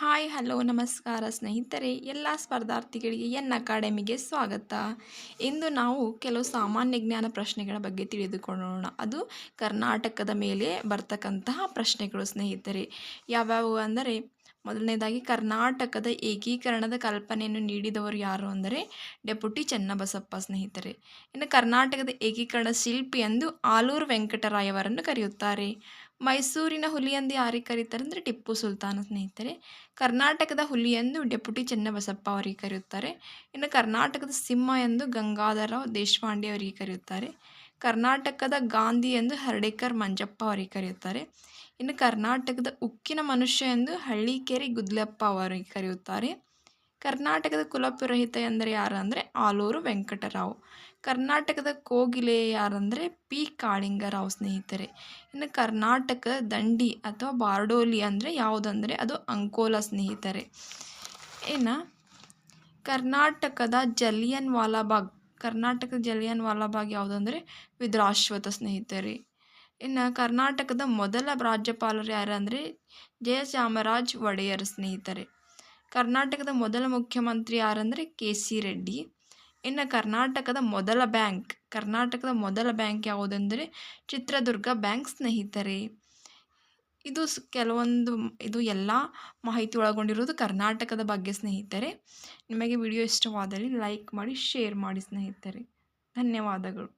Hi hello ನಮಸ್ಕಾರ ಸ್ನೇಹಿತರೆ, ಎಲ್ಲ ಸ್ಪರ್ಧಾರ್ಥಿಗಳಿಗೆ ಎನ್ ಅಕಾಡೆಮಿಗೆ ಸ್ವಾಗತ. ಇಂದು ನಾವು ಕೆಲವು ಸಾಮಾನ್ಯ ಜ್ಞಾನ ಪ್ರಶ್ನೆಗಳ ಬಗ್ಗೆ ತಿಳಿದುಕೊಳ್ಳೋಣ. ಅದು ಕರ್ನಾಟಕದ ಮೇಲೆ ಬರ್ತಕ್ಕಂತಹ ಪ್ರಶ್ನೆಗಳು ಸ್ನೇಹಿತರೆ. ಯಾವ್ಯಾವು ಅಂದರೆ, ಮೊದಲನೇದಾಗಿ ಕರ್ನಾಟಕದ ಏಕೀಕರಣದ ಕಲ್ಪನೆಯನ್ನು ನೀಡಿದವರು ಯಾರು ಅಂದರೆ ಡೆಪ್ಯೂಟಿ ಚೆನ್ನಬಸಪ್ಪ ಸ್ನೇಹಿತರೆ. ಇನ್ನು ಕರ್ನಾಟಕದ ಏಕೀಕರಣ ಶಿಲ್ಪಿ ಎಂದು ಆಲೂರು ವೆಂಕಟರಾಯವರನ್ನು ಕರೆಯುತ್ತಾರೆ. ಮೈಸೂರಿನ ಹುಲಿ ಎಂದು ಯಾರಿಗೆ ಕರೀತಾರೆ ಅಂದರೆ ಟಿಪ್ಪು ಸುಲ್ತಾನ ಸ್ನೇಹಿತರೆ. ಕರ್ನಾಟಕದ ಹುಲಿ ಎಂದು ಡೆಪ್ಯೂಟಿ ಚೆನ್ನಬಸಪ್ಪ ಅವರಿಗೆ ಕರೆಯುತ್ತಾರೆ. ಇನ್ನು ಕರ್ನಾಟಕದ ಸಿಂಹ ಎಂದು ಗಂಗಾಧರರಾವ್ ದೇಶಪಾಂಡೆ ಅವರಿಗೆ ಕರೆಯುತ್ತಾರೆ. ಕರ್ನಾಟಕದ ಗಾಂಧಿ ಎಂದು ಹರ್ಡೇಕರ್ ಮಂಜಪ್ಪ ಅವರಿಗೆ ಕರೆಯುತ್ತಾರೆ. ಇನ್ನು ಕರ್ನಾಟಕದ ಉಕ್ಕಿನ ಮನುಷ್ಯ ಎಂದು ಹಳ್ಳಿಕೇರಿ ಗುದ್ಲೆಪ್ಪ ಅವರಿಗೆ ಕರೆಯುತ್ತಾರೆ. ಕರ್ನಾಟಕದ ಕುಲಪುರೋಹಿತ ಎಂದರೆ ಯಾರು ಅಂದರೆ ಆಲೂರು ವೆಂಕಟರಾವ್. ಕರ್ನಾಟಕದ ಕೋಗಿಲೆ ಯಾರಂದರೆ ಪಿ ಕಾಳಿಂಗರಾವ್ ಸ್ನೇಹಿತರೆ. ಇನ್ನು ಕರ್ನಾಟಕದ ದಂಡಿ ಅಥವಾ ಬಾರ್ಡೋಲಿ ಅಂದರೆ ಯಾವುದಂದರೆ ಅದು ಅಂಕೋಲ ಸ್ನೇಹಿತರೆ. ಇನ್ನು ಕರ್ನಾಟಕದ ಜಲಿಯನ್ ವಾಲಾಬಾಗ್ ಯಾವುದಂದರೆ ವಿಧುರಾಶ್ವತ್ಥ ಸ್ನೇಹಿತರೆ. ಇನ್ನು ಕರ್ನಾಟಕದ ಮೊದಲ ರಾಜ್ಯಪಾಲರು ಯಾರು ಅಂದರೆ ಜಯಚಾಮರಾಜ್ ಒಡೆಯರ್ ಸ್ನೇಹಿತರೆ. ಕರ್ನಾಟಕದ ಮೊದಲ ಮುಖ್ಯಮಂತ್ರಿ ಯಾರಂದರೆ ಕೆ ಸಿ ರೆಡ್ಡಿ. ಇನ್ನು ಕರ್ನಾಟಕದ ಮೊದಲ ಬ್ಯಾಂಕ್ ಯಾವುದೆಂದರೆ ಚಿತ್ರದುರ್ಗ ಬ್ಯಾಂಕ್ ಸ್ನೇಹಿತರೆ. ಇದು ಎಲ್ಲ ಮಾಹಿತಿ ಒಳಗೊಂಡಿರುವುದು ಕರ್ನಾಟಕದ ಬಗ್ಗೆ ಸ್ನೇಹಿತರೆ. ನಿಮಗೆ ವಿಡಿಯೋ ಇಷ್ಟವಾದಲ್ಲಿ ಲೈಕ್ ಮಾಡಿ, ಶೇರ್ ಮಾಡಿ ಸ್ನೇಹಿತರೆ. ಧನ್ಯವಾದಗಳು.